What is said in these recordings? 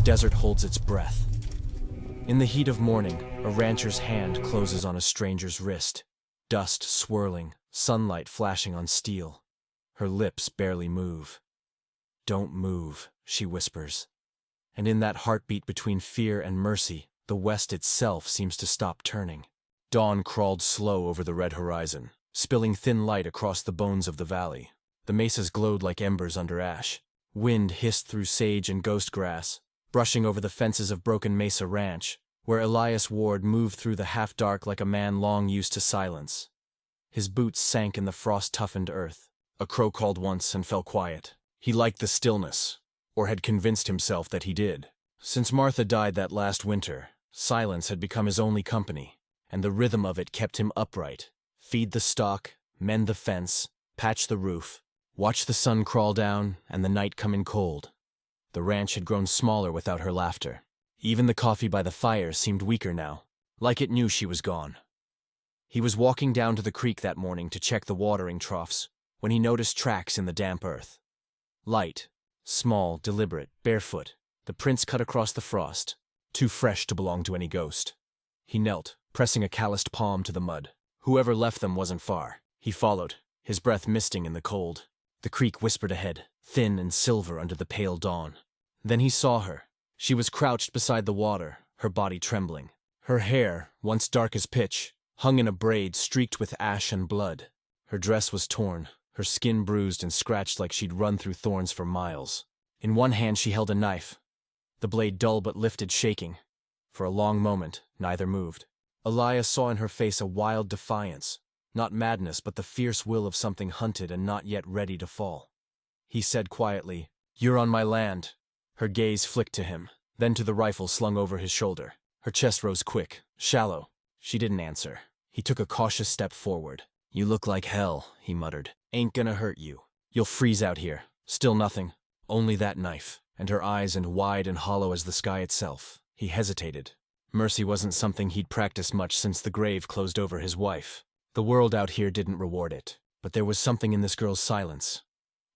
desert holds its breath. In the heat of morning, a rancher's hand closes on a stranger's wrist. Dust swirling, sunlight flashing on steel. Her lips barely move. "Don't move," she whispers. And in that heartbeat between fear and mercy, the west itself seems to stop turning. Dawn crawled slow over the red horizon, spilling thin light across the bones of the valley. The mesas glowed like embers under ash. Wind hissed through sage and ghost grass, brushing over the fences of Broken Mesa Ranch, where Elias Ward moved through the half-dark like a man long used to silence. His boots sank in the frost-toughened earth. A crow called once and fell quiet. He liked the stillness, or had convinced himself that he did. Since Martha died that last winter, silence had become his only company, and the rhythm of it kept him upright. Feed the stock, mend the fence, patch the roof, watch the sun crawl down and the night come in cold. The ranch had grown smaller without her laughter. Even the coffee by the fire seemed weaker now, like it knew she was gone. He was walking down to the creek that morning to check the watering troughs when he noticed tracks in the damp earth. Light, small, deliberate, barefoot, the prints cut across the frost, too fresh to belong to any ghost. He knelt, pressing a calloused palm to the mud. Whoever left them wasn't far. He followed, his breath misting in the cold. The creek whispered ahead, thin and silver under the pale dawn. Then he saw her. She was crouched beside the water, her body trembling. Her hair, once dark as pitch, hung in a braid streaked with ash and blood. Her dress was torn, her skin bruised and scratched like she'd run through thorns for miles. In one hand she held a knife, the blade dull but lifted, shaking. For a long moment, neither moved. Elias saw in her face a wild defiance, not madness but the fierce will of something hunted and not yet ready to fall. He said quietly, "You're on my land." Her gaze flicked to him, then to the rifle slung over his shoulder. Her chest rose quick, shallow. She didn't answer. He took a cautious step forward. "You look like hell," he muttered. "Ain't gonna hurt you. You'll freeze out here. Still nothing. Only that knife." And her eyes and wide and hollow as the sky itself. He hesitated. Mercy wasn't something he'd practiced much since the grave closed over his wife. The world out here didn't reward it. But there was something in this girl's silence.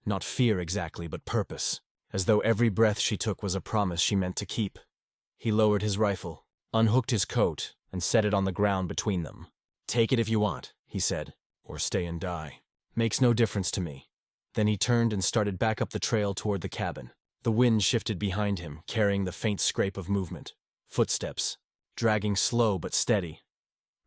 Not fear exactly, but purpose. As though every breath she took was a promise she meant to keep. He lowered his rifle, unhooked his coat, and set it on the ground between them. "Take it if you want," he said, "or stay and die. Makes no difference to me." Then he turned and started back up the trail toward the cabin. The wind shifted behind him, carrying the faint scrape of movement. Footsteps, dragging slow but steady.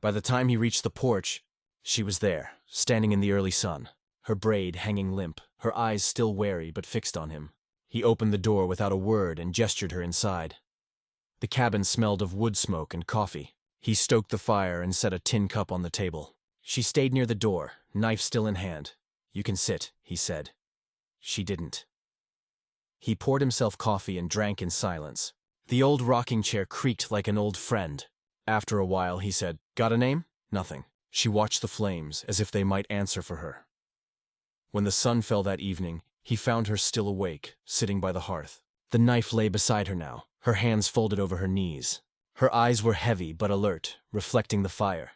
By the time he reached the porch, she was there, standing in the early sun, her braid hanging limp, her eyes still wary but fixed on him. He opened the door without a word and gestured her inside. The cabin smelled of wood smoke and coffee. He stoked the fire and set a tin cup on the table. She stayed near the door, knife still in hand. "You can sit," he said. She didn't. He poured himself coffee and drank in silence. The old rocking chair creaked like an old friend. After a while, he said, "Got a name?" "Nothing." She watched the flames, as if they might answer for her. When the sun fell that evening, he found her still awake, sitting by the hearth. The knife lay beside her now, her hands folded over her knees. Her eyes were heavy but alert, reflecting the fire.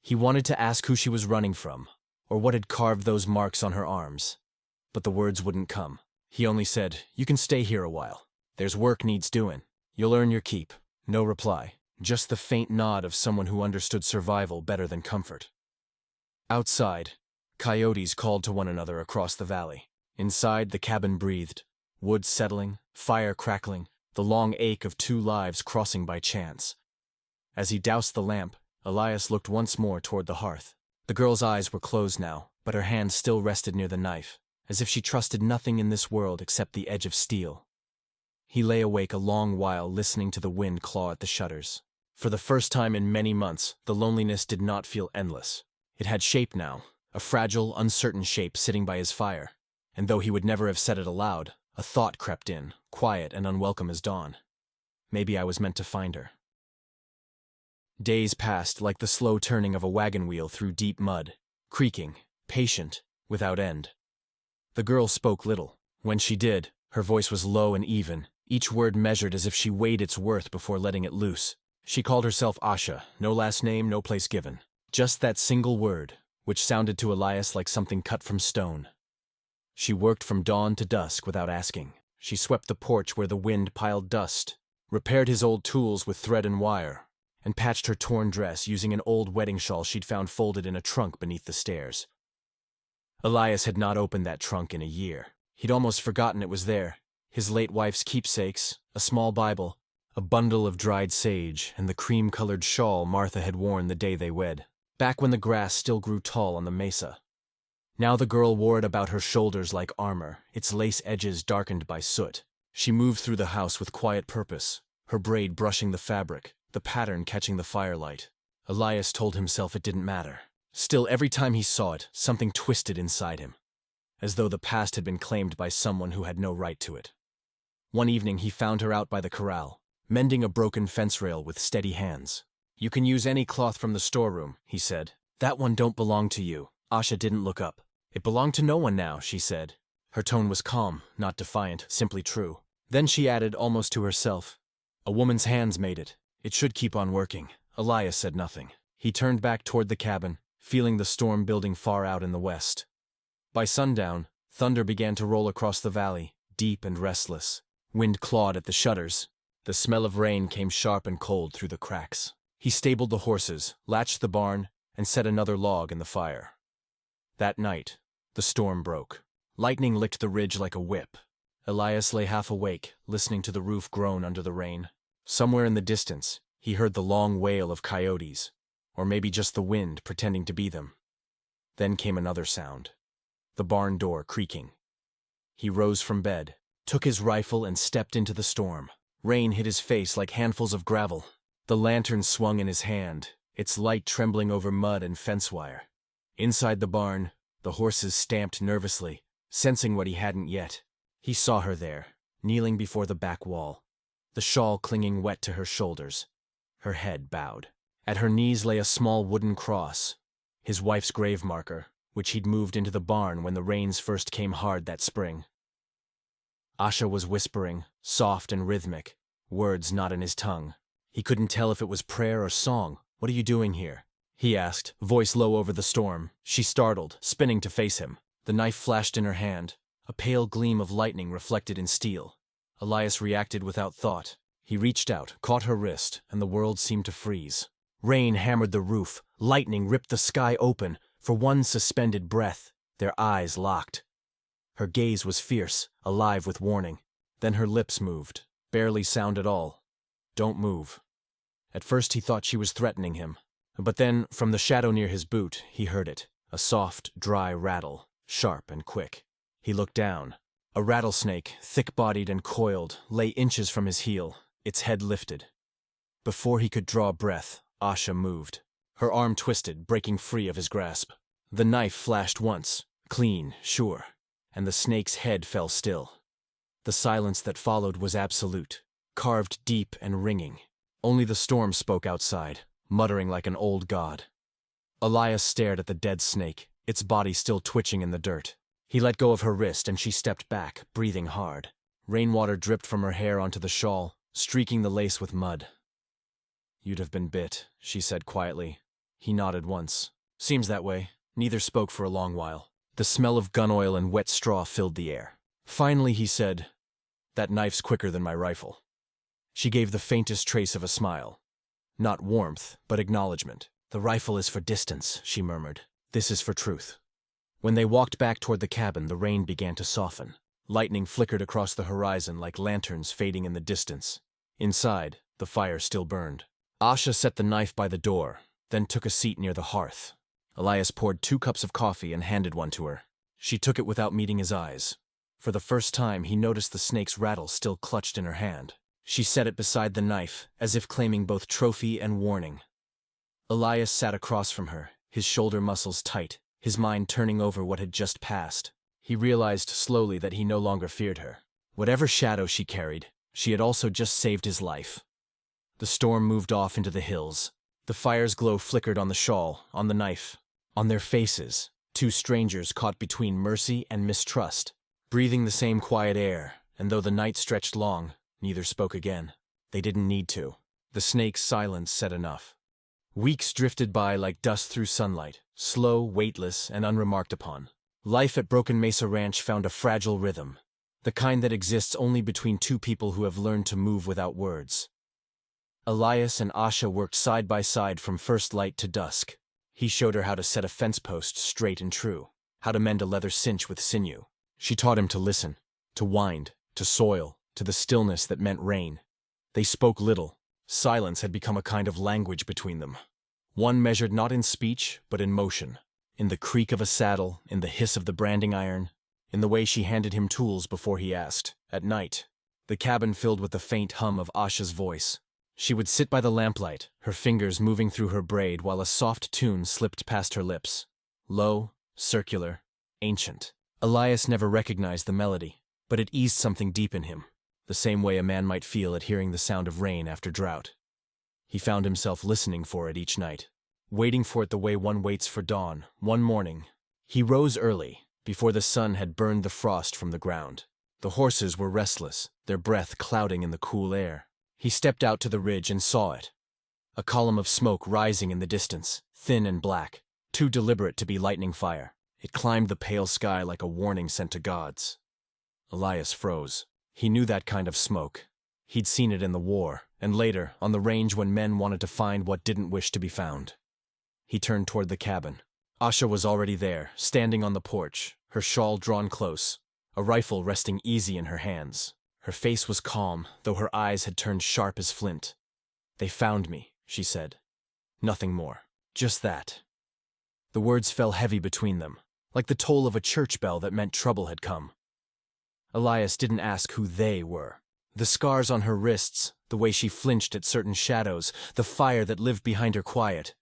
He wanted to ask who she was running from, or what had carved those marks on her arms. But the words wouldn't come. He only said, "You can stay here a while. There's work needs doing. You'll earn your keep." No reply, just the faint nod of someone who understood survival better than comfort. Outside, coyotes called to one another across the valley. Inside, the cabin breathed, wood settling, fire crackling, the long ache of two lives crossing by chance. As he doused the lamp, Elias looked once more toward the hearth. The girl's eyes were closed now, but her hand still rested near the knife, as if she trusted nothing in this world except the edge of steel. He lay awake a long while listening to the wind claw at the shutters. For the first time in many months, the loneliness did not feel endless. It had shape now, a fragile, uncertain shape sitting by his fire. And though he would never have said it aloud, a thought crept in, quiet and unwelcome as dawn. Maybe I was meant to find her. Days passed like the slow turning of a wagon wheel through deep mud, creaking, patient, without end. The girl spoke little. When she did, her voice was low and even, each word measured as if she weighed its worth before letting it loose. She called herself Asha, no last name, no place given. Just that single word, which sounded to Elias like something cut from stone. She worked from dawn to dusk without asking. She swept the porch where the wind piled dust, repaired his old tools with thread and wire, and patched her torn dress using an old wedding shawl she'd found folded in a trunk beneath the stairs. Elias had not opened that trunk in a year. He'd almost forgotten it was there. His late wife's keepsakes, a small Bible, a bundle of dried sage, and the cream-colored shawl Martha had worn the day they wed, back when the grass still grew tall on the mesa. Now the girl wore it about her shoulders like armor, its lace edges darkened by soot. She moved through the house with quiet purpose, her braid brushing the fabric, the pattern catching the firelight. Elias told himself it didn't matter. Still, every time he saw it, something twisted inside him, as though the past had been claimed by someone who had no right to it. One evening he found her out by the corral, mending a broken fence rail with steady hands. "You can use any cloth from the storeroom," he said. "That one don't belong to you." Asha didn't look up. "It belonged to no one now," she said. Her tone was calm, not defiant, simply true. Then she added, almost to herself, "A woman's hands made it. It should keep on working." Elias said nothing. He turned back toward the cabin, feeling the storm building far out in the west. By sundown, thunder began to roll across the valley, deep and restless. Wind clawed at the shutters. The smell of rain came sharp and cold through the cracks. He stabled the horses, latched the barn, and set another log in the fire. That night, the storm broke. Lightning licked the ridge like a whip. Elias lay half awake, listening to the roof groan under the rain. Somewhere in the distance, he heard the long wail of coyotes, or maybe just the wind pretending to be them. Then came another sound, the barn door creaking. He rose from bed, took his rifle, and stepped into the storm. Rain hit his face like handfuls of gravel. The lantern swung in his hand, its light trembling over mud and fence wire. Inside the barn, the horses stamped nervously, sensing what he hadn't yet. He saw her there, kneeling before the back wall, the shawl clinging wet to her shoulders, her head bowed. At her knees lay a small wooden cross, his wife's grave marker, which he'd moved into the barn when the rains first came hard that spring. Asha was whispering, soft and rhythmic, words not in his tongue. He couldn't tell if it was prayer or song. "What are you doing here?" he asked, voice low over the storm. She startled, spinning to face him. The knife flashed in her hand, a pale gleam of lightning reflected in steel. Elias reacted without thought. He reached out, caught her wrist, and the world seemed to freeze. Rain hammered the roof, lightning ripped the sky open. For one suspended breath, their eyes locked. Her gaze was fierce, alive with warning. Then her lips moved, barely sound at all. "Don't move." At first he thought she was threatening him, but then, from the shadow near his boot, he heard it, a soft, dry rattle, sharp and quick. He looked down. A rattlesnake, thick-bodied and coiled, lay inches from his heel, its head lifted. Before he could draw breath, Asha moved. Her arm twisted, breaking free of his grasp. The knife flashed once, clean, sure, and the snake's head fell still. The silence that followed was absolute, carved deep and ringing. Only the storm spoke outside, muttering like an old god. Elias stared at the dead snake, its body still twitching in the dirt. He let go of her wrist and she stepped back, breathing hard. Rainwater dripped from her hair onto the shawl, streaking the lace with mud. "You'd have been bit," she said quietly. He nodded once. "Seems that way." Neither spoke for a long while. The smell of gun oil and wet straw filled the air. Finally he said, "That knife's quicker than my rifle." She gave the faintest trace of a smile. Not warmth, but acknowledgement. "The rifle is for distance," she murmured. "This is for truth." When they walked back toward the cabin, the rain began to soften. Lightning flickered across the horizon like lanterns fading in the distance. Inside, the fire still burned. Asha set the knife by the door, then took a seat near the hearth. Elias poured 2 cups of coffee and handed one to her. She took it without meeting his eyes. For the first time, he noticed the snake's rattle still clutched in her hand. She set it beside the knife, as if claiming both trophy and warning. Elias sat across from her, his shoulder muscles tight, his mind turning over what had just passed. He realized slowly that he no longer feared her. Whatever shadow she carried, she had also just saved his life. The storm moved off into the hills. The fire's glow flickered on the shawl, on the knife, on their faces, 2 strangers caught between mercy and mistrust, breathing the same quiet air, and though the night stretched long, neither spoke again. They didn't need to. The snake's silence said enough. Weeks drifted by like dust through sunlight, slow, weightless, and unremarked upon. Life at Broken Mesa Ranch found a fragile rhythm. The kind that exists only between two people who have learned to move without words. Elias and Asha worked side by side from first light to dusk. He showed her how to set a fence post straight and true, how to mend a leather cinch with sinew. She taught him to listen, to wind, to soil, to the stillness that meant rain. They spoke little. Silence had become a kind of language between them. One measured not in speech, but in motion, in the creak of a saddle, in the hiss of the branding iron, in the way she handed him tools before he asked. At night, the cabin filled with the faint hum of Asha's voice. She would sit by the lamplight, her fingers moving through her braid while a soft tune slipped past her lips. Low, circular, ancient. Elias never recognized the melody, but it eased something deep in him, the same way a man might feel at hearing the sound of rain after drought. He found himself listening for it each night, waiting for it the way one waits for dawn. One morning, he rose early, before the sun had burned the frost from the ground. The horses were restless, their breath clouding in the cool air. He stepped out to the ridge and saw it. A column of smoke rising in the distance, thin and black, too deliberate to be lightning fire. It climbed the pale sky like a warning sent to gods. Elias froze. He knew that kind of smoke. He'd seen it in the war, and later, on the range when men wanted to find what didn't wish to be found. He turned toward the cabin. Asha was already there, standing on the porch, her shawl drawn close, a rifle resting easy in her hands. Her face was calm, though her eyes had turned sharp as flint. "They found me," she said. Nothing more. Just that. The words fell heavy between them, like the toll of a church bell that meant trouble had come. Elias didn't ask who they were. The scars on her wrists, the way she flinched at certain shadows, the fire that lived behind her quiet.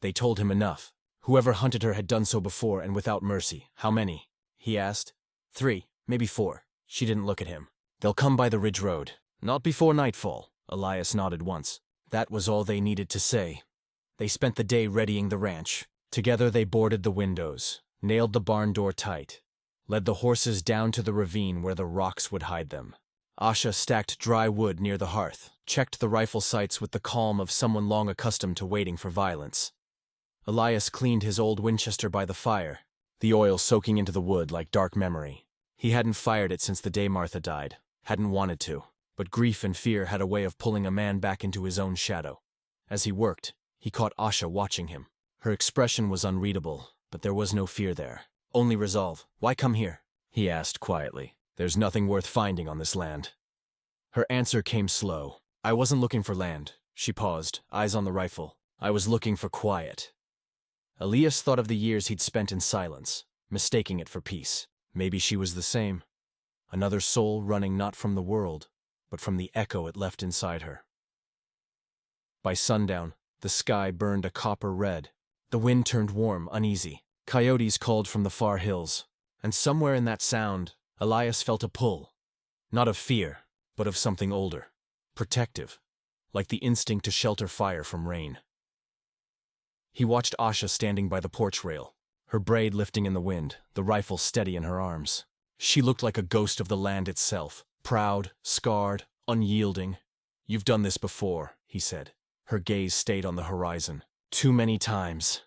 They told him enough. Whoever hunted her had done so before and without mercy. How many? He asked. 3, maybe 4. She didn't look at him. They'll come by the ridge road. Not before nightfall. Elias nodded once. That was all they needed to say. They spent the day readying the ranch. Together they boarded the windows, nailed the barn door tight, led the horses down to the ravine where the rocks would hide them. Asha stacked dry wood near the hearth, checked the rifle sights with the calm of someone long accustomed to waiting for violence. Elias cleaned his old Winchester by the fire, the oil soaking into the wood like dark memory. He hadn't fired it since the day Martha died, hadn't wanted to, but grief and fear had a way of pulling a man back into his own shadow. As he worked, he caught Asha watching him. Her expression was unreadable, but there was no fear there, only resolve. "Why come here?" he asked quietly. "There's nothing worth finding on this land." Her answer came slow. "I wasn't looking for land." She paused, eyes on the rifle. "I was looking for quiet." Elias thought of the years he'd spent in silence, mistaking it for peace. Maybe she was the same. Another soul running not from the world, but from the echo it left inside her. By sundown, the sky burned a copper red. The wind turned warm, uneasy. Coyotes called from the far hills. And somewhere in that sound, Elias felt a pull. Not of fear, but of something older. Protective. Like the instinct to shelter fire from rain. He watched Asha standing by the porch rail, her braid lifting in the wind, the rifle steady in her arms. She looked like a ghost of the land itself, proud, scarred, unyielding. "You've done this before," he said. Her gaze stayed on the horizon. "Too many times."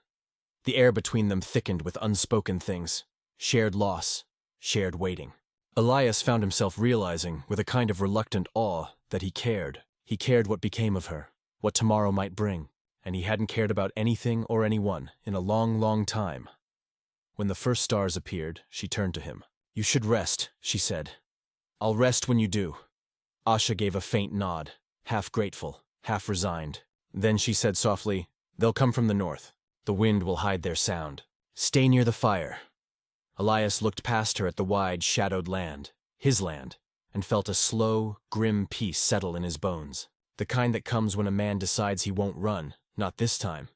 The air between them thickened with unspoken things. Shared loss, shared waiting. Elias found himself realizing, with a kind of reluctant awe, that he cared. He cared what became of her, what tomorrow might bring. And he hadn't cared about anything or anyone in a long, long time. When the first stars appeared, she turned to him. "You should rest," she said. "I'll rest when you do." Asha gave a faint nod, half grateful, half resigned. Then she said softly, "They'll come from the north. The wind will hide their sound. Stay near the fire." Elias looked past her at the wide, shadowed land, his land, and felt a slow, grim peace settle in his bones. The kind that comes when a man decides he won't run. Not this time.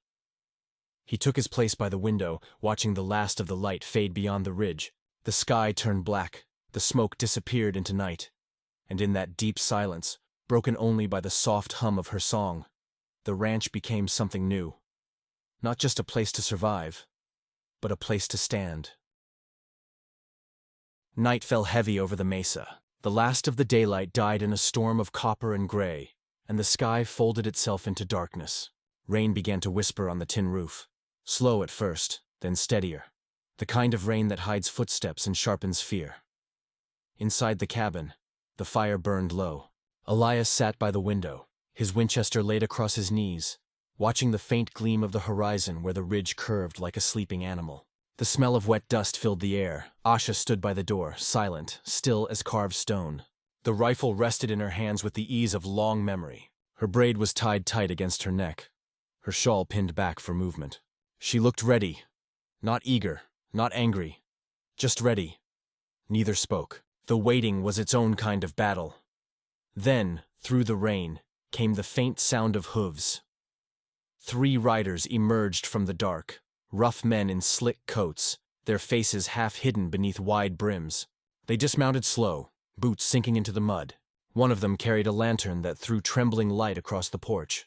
He took his place by the window, watching the last of the light fade beyond the ridge. The sky turned black, the smoke disappeared into night. And in that deep silence, broken only by the soft hum of her song, the ranch became something new. Not just a place to survive, but a place to stand. Night fell heavy over the mesa. The last of the daylight died in a storm of copper and gray, and the sky folded itself into darkness. Rain began to whisper on the tin roof. Slow at first, then steadier. The kind of rain that hides footsteps and sharpens fear. Inside the cabin, the fire burned low. Elias sat by the window, his Winchester laid across his knees, watching the faint gleam of the horizon where the ridge curved like a sleeping animal. The smell of wet dust filled the air. Asha stood by the door, silent, still as carved stone. The rifle rested in her hands with the ease of long memory. Her braid was tied tight against her neck, her shawl pinned back for movement. She looked ready, not eager, not angry, just ready. Neither spoke. The waiting was its own kind of battle. Then, through the rain, came the faint sound of hooves. 3 riders emerged from the dark, rough men in slick coats, their faces half hidden beneath wide brims. They dismounted slow, boots sinking into the mud. One of them carried a lantern that threw trembling light across the porch.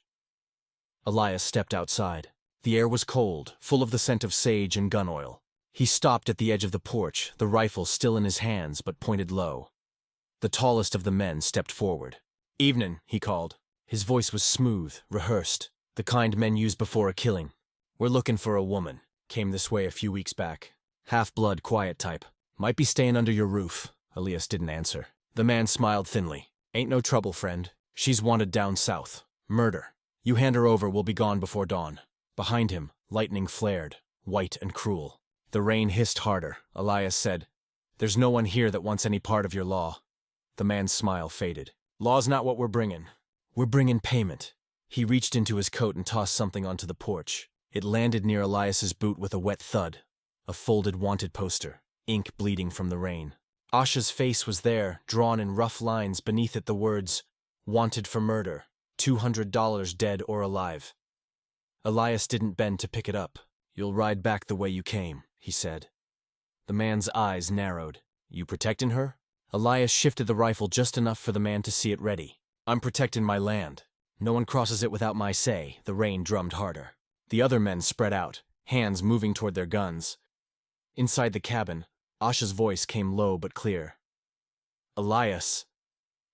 Elias stepped outside. The air was cold, full of the scent of sage and gun oil. He stopped at the edge of the porch, the rifle still in his hands but pointed low. The tallest of the men stepped forward. "Evenin'," he called. His voice was smooth, rehearsed, the kind men use before a killing. "We're looking for a woman. Came this way a few weeks back. Half-blood, quiet type. Might be staying under your roof." Elias didn't answer. The man smiled thinly. "Ain't no trouble, friend. She's wanted down south. Murder. You hand her over, we'll be gone before dawn." Behind him, lightning flared, white and cruel. The rain hissed harder. Elias said, "There's no one here that wants any part of your law." The man's smile faded. "Law's not what we're bringing. We're bringing payment." He reached into his coat and tossed something onto the porch. It landed near Elias's boot with a wet thud. A folded wanted poster, ink bleeding from the rain. Asha's face was there, drawn in rough lines, beneath it the words, "Wanted for murder, $200 dead or alive." Elias didn't bend to pick it up. "You'll ride back the way you came," he said. The man's eyes narrowed. "You protecting her?" Elias shifted the rifle just enough for the man to see it ready. "I'm protecting my land. No one crosses it without my say." The rain drummed harder. The other men spread out, hands moving toward their guns. Inside the cabin, Asha's voice came low but clear. "Elias."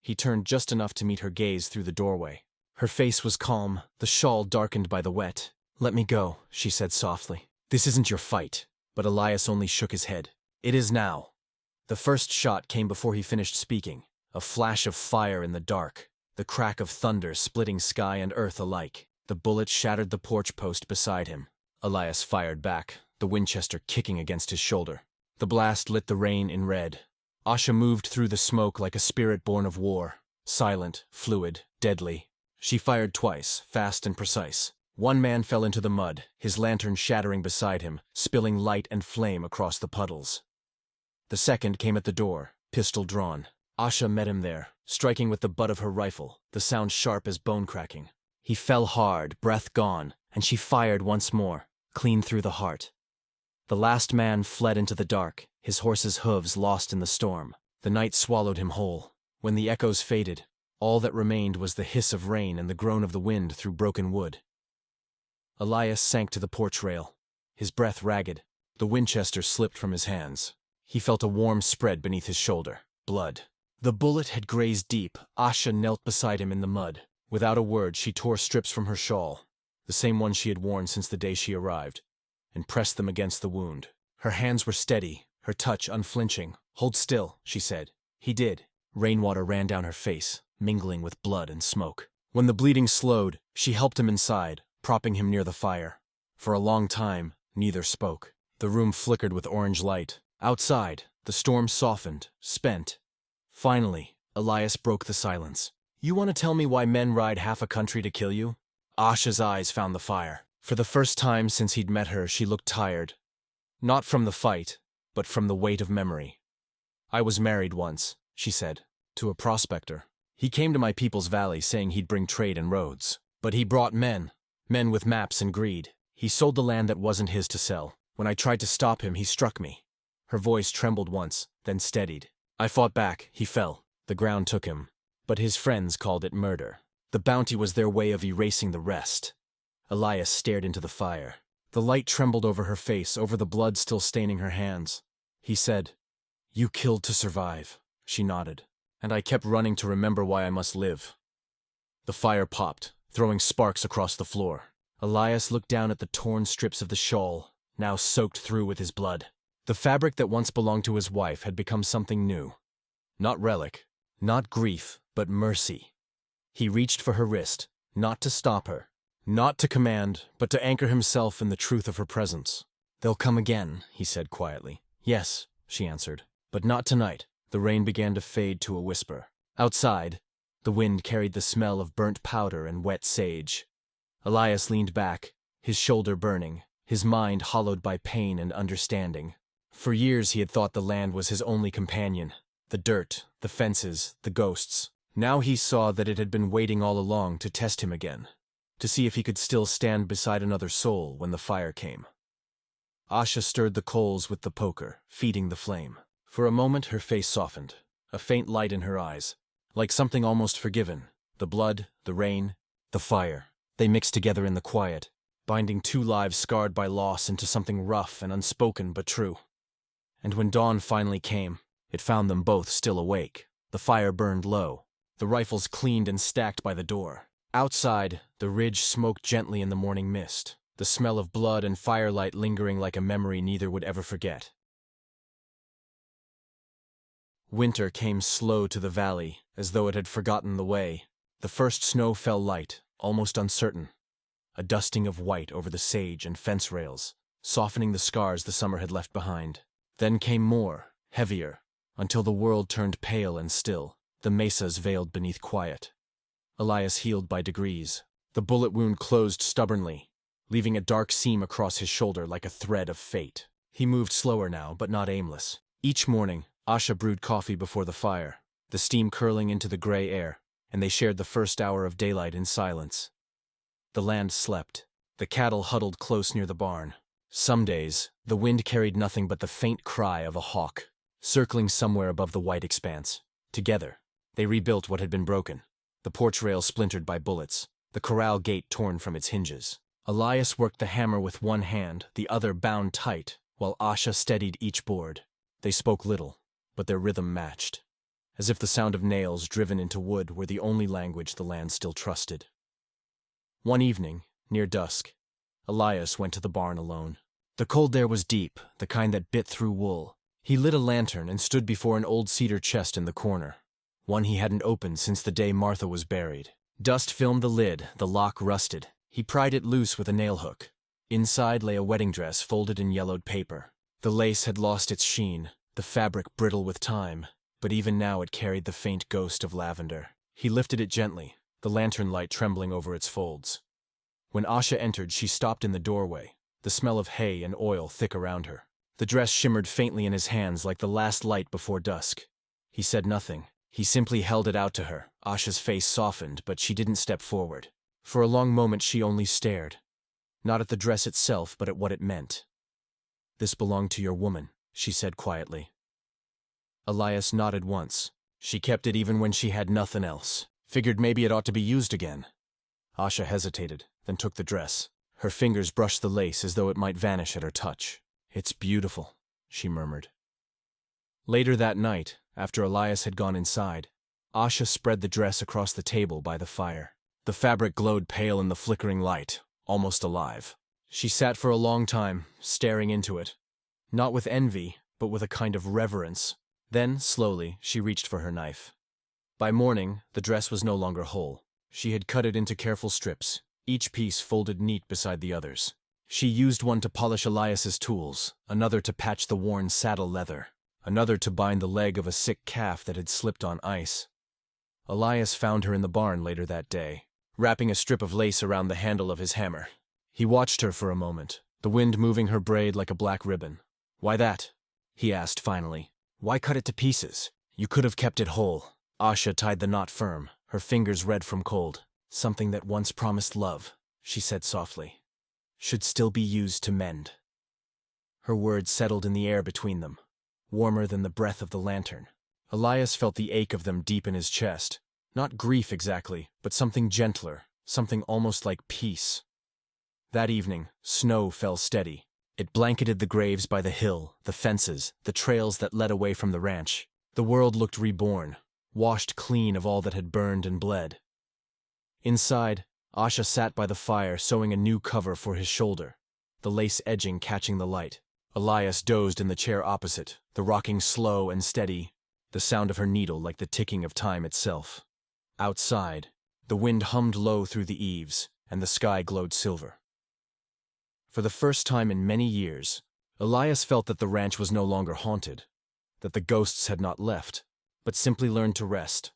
He turned just enough to meet her gaze through the doorway. Her face was calm, the shawl darkened by the wet. "Let me go," she said softly. "This isn't your fight." But Elias only shook his head. "It is now." The first shot came before he finished speaking, a flash of fire in the dark, the crack of thunder splitting sky and earth alike. The bullet shattered the porch post beside him. Elias fired back, the Winchester kicking against his shoulder. The blast lit the rain in red. Asha moved through the smoke like a spirit born of war, silent, fluid, deadly. She fired twice, fast and precise. One man fell into the mud, his lantern shattering beside him, spilling light and flame across the puddles. The second came at the door, pistol drawn. Asha met him there, striking with the butt of her rifle, the sound sharp as bone cracking. He fell hard, breath gone, and she fired once more, clean through the heart. The last man fled into the dark, his horse's hooves lost in the storm. The night swallowed him whole. When the echoes faded, all that remained was the hiss of rain and the groan of the wind through broken wood. Elias sank to the porch rail, his breath ragged. The Winchester slipped from his hands. He felt a warm spread beneath his shoulder. Blood. The bullet had grazed deep. Asha knelt beside him in the mud. Without a word, she tore strips from her shawl, the same one she had worn since the day she arrived, and pressed them against the wound. Her hands were steady, her touch unflinching. "Hold still," she said. He did. Rainwater ran down her face, mingling with blood and smoke. When the bleeding slowed, she helped him inside, propping him near the fire. For a long time, neither spoke. The room flickered with orange light. Outside, the storm softened, spent. Finally, Elias broke the silence. "You want to tell me why men ride half a country to kill you?" Asha's eyes found the fire. For the first time since he'd met her, she looked tired. Not from the fight, but from the weight of memory. "I was married once," she said, "to a prospector. He came to my people's valley saying he'd bring trade and roads. But he brought men with maps and greed. He sold the land that wasn't his to sell. When I tried to stop him, he struck me." Her voice trembled once, then steadied. "I fought back. He fell. The ground took him. But his friends called it murder. The bounty was their way of erasing the rest." Elias stared into the fire. The light trembled over her face, over the blood still staining her hands. He said, "You killed to survive." She nodded. "And I kept running to remember why I must live." The fire popped, throwing sparks across the floor. Elias looked down at the torn strips of the shawl, now soaked through with his blood. The fabric that once belonged to his wife had become something new. Not relic, not grief, but mercy. He reached for her wrist, not to stop her, not to command, but to anchor himself in the truth of her presence. "They'll come again," he said quietly. "Yes," she answered, "but not tonight." The rain began to fade to a whisper. Outside, the wind carried the smell of burnt powder and wet sage. Elias leaned back, his shoulder burning, his mind hollowed by pain and understanding. For years he had thought the land was his only companion. The dirt, the fences, the ghosts. Now he saw that it had been waiting all along to test him again, to see if he could still stand beside another soul when the fire came. Asha stirred the coals with the poker, feeding the flame. For a moment her face softened, a faint light in her eyes, like something almost forgiven. The blood, the rain, the fire. They mixed together in the quiet, binding two lives scarred by loss into something rough and unspoken but true. And when dawn finally came, it found them both still awake. The fire burned low, the rifles cleaned and stacked by the door. Outside, the ridge smoked gently in the morning mist, the smell of blood and firelight lingering like a memory neither would ever forget. Winter came slow to the valley, as though it had forgotten the way. The first snow fell light, almost uncertain, a dusting of white over the sage and fence rails, softening the scars the summer had left behind. Then came more, heavier, until the world turned pale and still, the mesas veiled beneath quiet. Elias healed by degrees. The bullet wound closed stubbornly, leaving a dark seam across his shoulder like a thread of fate. He moved slower now, but not aimless. Each morning, Asha brewed coffee before the fire, the steam curling into the gray air, and they shared the first hour of daylight in silence. The land slept. The cattle huddled close near the barn. Some days, the wind carried nothing but the faint cry of a hawk, circling somewhere above the white expanse. Together, they rebuilt what had been broken, the porch rail splintered by bullets, the corral gate torn from its hinges. Elias worked the hammer with one hand, the other bound tight, while Asha steadied each board. They spoke little, but their rhythm matched, as if the sound of nails driven into wood were the only language the land still trusted. One evening, near dusk, Elias went to the barn alone. The cold there was deep, the kind that bit through wool. He lit a lantern and stood before an old cedar chest in the corner, one he hadn't opened since the day Martha was buried. Dust filmed the lid, the lock rusted. He pried it loose with a nail hook. Inside lay a wedding dress folded in yellowed paper. The lace had lost its sheen, the fabric brittle with time, but even now it carried the faint ghost of lavender. He lifted it gently, the lantern light trembling over its folds. When Asha entered, she stopped in the doorway, the smell of hay and oil thick around her. The dress shimmered faintly in his hands like the last light before dusk. He said nothing. He simply held it out to her. Asha's face softened, but she didn't step forward. For a long moment she only stared, not at the dress itself, but at what it meant. "This belonged to your woman," she said quietly. Elias nodded once. "She kept it even when she had nothing else. Figured maybe it ought to be used again." Asha hesitated, then took the dress. Her fingers brushed the lace as though it might vanish at her touch. "It's beautiful," she murmured. Later that night, after Elias had gone inside, Asha spread the dress across the table by the fire. The fabric glowed pale in the flickering light, almost alive. She sat for a long time, staring into it, not with envy, but with a kind of reverence. Then, slowly, she reached for her knife. By morning, the dress was no longer whole. She had cut it into careful strips, each piece folded neat beside the others. She used one to polish Elias's tools, another to patch the worn saddle leather, another to bind the leg of a sick calf that had slipped on ice. Elias found her in the barn later that day, wrapping a strip of lace around the handle of his hammer. He watched her for a moment, the wind moving her braid like a black ribbon. "Why that?" he asked finally. "Why cut it to pieces? You could have kept it whole." Asha tied the knot firm, her fingers red from cold. "Something that once promised love," she said softly, "should still be used to mend." Her words settled in the air between them, warmer than the breath of the lantern. Elias felt the ache of them deep in his chest. Not grief exactly, but something gentler, something almost like peace. That evening, snow fell steady. It blanketed the graves by the hill, the fences, the trails that led away from the ranch. The world looked reborn, washed clean of all that had burned and bled. Inside, Asha sat by the fire sewing a new cover for his shoulder, the lace edging catching the light. Elias dozed in the chair opposite, the rocking slow and steady, the sound of her needle like the ticking of time itself. Outside, the wind hummed low through the eaves, and the sky glowed silver. For the first time in many years, Elias felt that the ranch was no longer haunted, that the ghosts had not left, but simply learned to rest.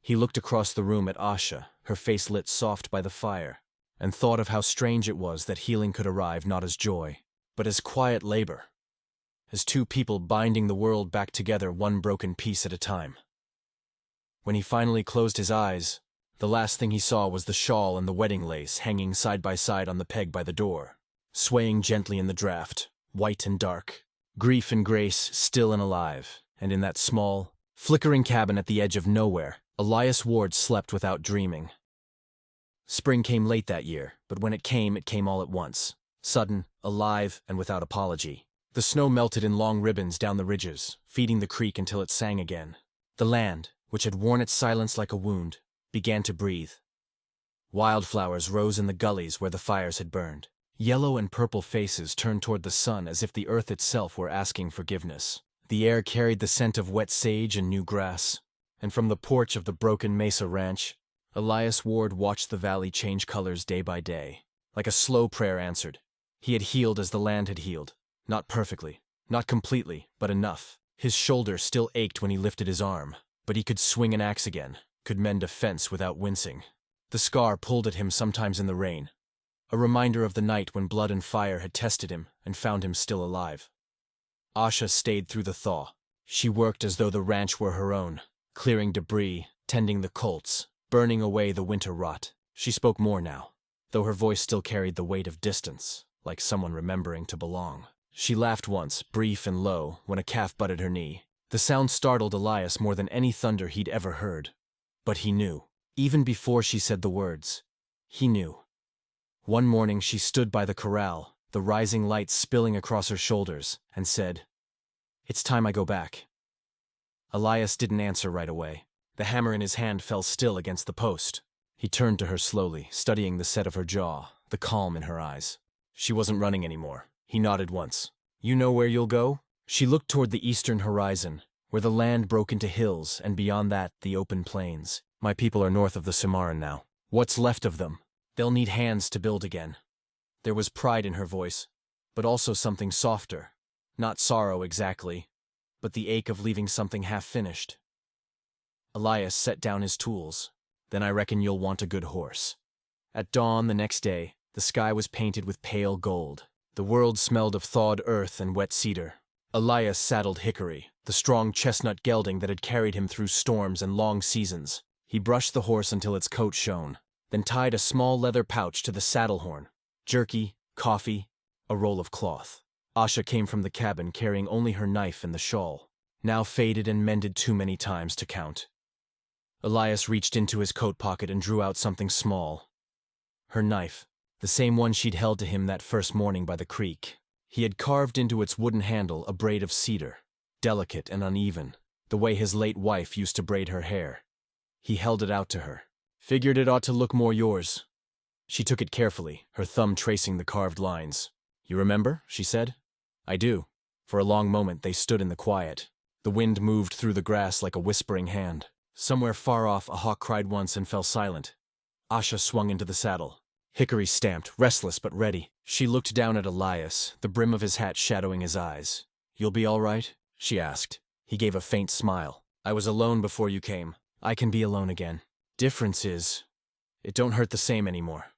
He looked across the room at Asha, her face lit soft by the fire, and thought of how strange it was that healing could arrive not as joy, but as quiet labor, as two people binding the world back together one broken piece at a time. When he finally closed his eyes, the last thing he saw was the shawl and the wedding lace hanging side by side on the peg by the door, swaying gently in the draught, white and dark, grief and grace still and alive, and in that small, flickering cabin at the edge of nowhere, Elias Ward slept without dreaming. Spring came late that year, but when it came all at once, sudden, alive, and without apology. The snow melted in long ribbons down the ridges, feeding the creek until it sang again. The land, which had worn its silence like a wound, began to breathe. Wildflowers rose in the gullies where the fires had burned. Yellow and purple faces turned toward the sun as if the earth itself were asking forgiveness. The air carried the scent of wet sage and new grass, and from the porch of the Broken Mesa Ranch, Elias Ward watched the valley change colors day by day. Like a slow prayer answered. He had healed as the land had healed. Not perfectly, not completely, but enough. His shoulder still ached when he lifted his arm, but he could swing an axe again, could mend a fence without wincing. The scar pulled at him sometimes in the rain, a reminder of the night when blood and fire had tested him and found him still alive. Asha stayed through the thaw. She worked as though the ranch were her own, clearing debris, tending the colts, burning away the winter rot. She spoke more now, though her voice still carried the weight of distance, like someone remembering to belong. She laughed once, brief and low, when a calf butted her knee. The sound startled Elias more than any thunder he'd ever heard. But he knew. Even before she said the words, he knew. One morning she stood by the corral, the rising light spilling across her shoulders, and said, "It's time I go back." Elias didn't answer right away. The hammer in his hand fell still against the post. He turned to her slowly, studying the set of her jaw, the calm in her eyes. She wasn't running anymore. He nodded once. "You know where you'll go?" She looked toward the eastern horizon, where the land broke into hills, and beyond that, the open plains. "My people are north of the Cimarron now. What's left of them? They'll need hands to build again." There was pride in her voice, but also something softer. Not sorrow exactly, but the ache of leaving something half-finished. Elias set down his tools. "Then I reckon you'll want a good horse." At dawn the next day, the sky was painted with pale gold. The world smelled of thawed earth and wet cedar. Elias saddled Hickory, the strong chestnut gelding that had carried him through storms and long seasons. He brushed the horse until its coat shone, then tied a small leather pouch to the saddle horn. Jerky, coffee, a roll of cloth. Asha came from the cabin carrying only her knife and the shawl, now faded and mended too many times to count. Elias reached into his coat pocket and drew out something small. Her knife, the same one she'd held to him that first morning by the creek. He had carved into its wooden handle a braid of cedar, delicate and uneven, the way his late wife used to braid her hair. He held it out to her. "Figured it ought to look more yours." She took it carefully, her thumb tracing the carved lines. "You remember?" she said. "I do." For a long moment they stood in the quiet. The wind moved through the grass like a whispering hand. Somewhere far off a hawk cried once and fell silent. Asha swung into the saddle. Hickory stamped, restless but ready. She looked down at Elias, the brim of his hat shadowing his eyes. "You'll be all right?" she asked. He gave a faint smile. "I was alone before you came. I can be alone again. Difference is, it don't hurt the same anymore."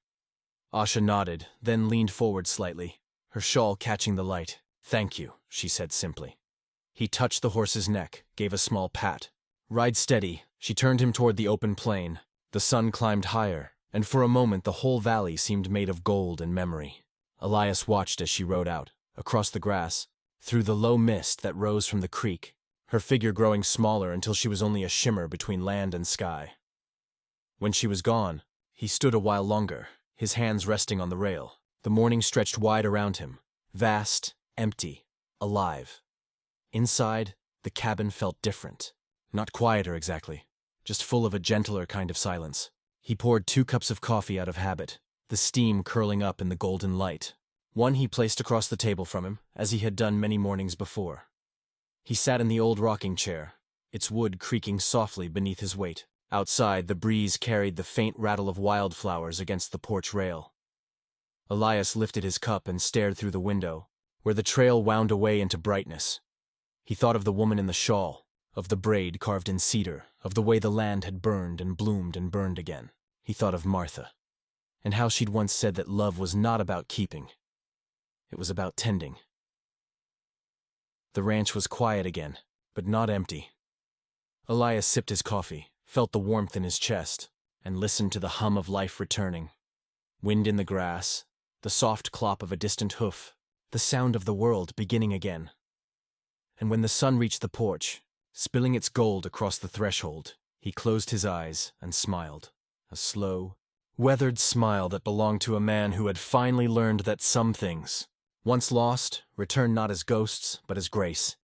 Asha nodded, then leaned forward slightly, her shawl catching the light. "Thank you," she said simply. He touched the horse's neck, gave a small pat. "Ride steady." She turned him toward the open plain. The sun climbed higher, and for a moment the whole valley seemed made of gold and memory. Elias watched as she rode out, across the grass, through the low mist that rose from the creek, her figure growing smaller until she was only a shimmer between land and sky. When she was gone, he stood a while longer, his hands resting on the rail. The morning stretched wide around him, vast, empty, alive. Inside, the cabin felt different. Not quieter exactly, just full of a gentler kind of silence. He poured 2 cups of coffee out of habit, the steam curling up in the golden light. One he placed across the table from him, as he had done many mornings before. He sat in the old rocking chair, its wood creaking softly beneath his weight. Outside, the breeze carried the faint rattle of wildflowers against the porch rail. Elias lifted his cup and stared through the window, where the trail wound away into brightness. He thought of the woman in the shawl, of the braid carved in cedar, of the way the land had burned and bloomed and burned again. He thought of Martha, and how she'd once said that love was not about keeping. It was about tending. The ranch was quiet again, but not empty. Elias sipped his coffee, felt the warmth in his chest, and listened to the hum of life returning. Wind in the grass, the soft clop of a distant hoof, the sound of the world beginning again. And when the sun reached the porch, spilling its gold across the threshold, he closed his eyes and smiled. A slow, weathered smile that belonged to a man who had finally learned that some things, once lost, return not as ghosts but as grace.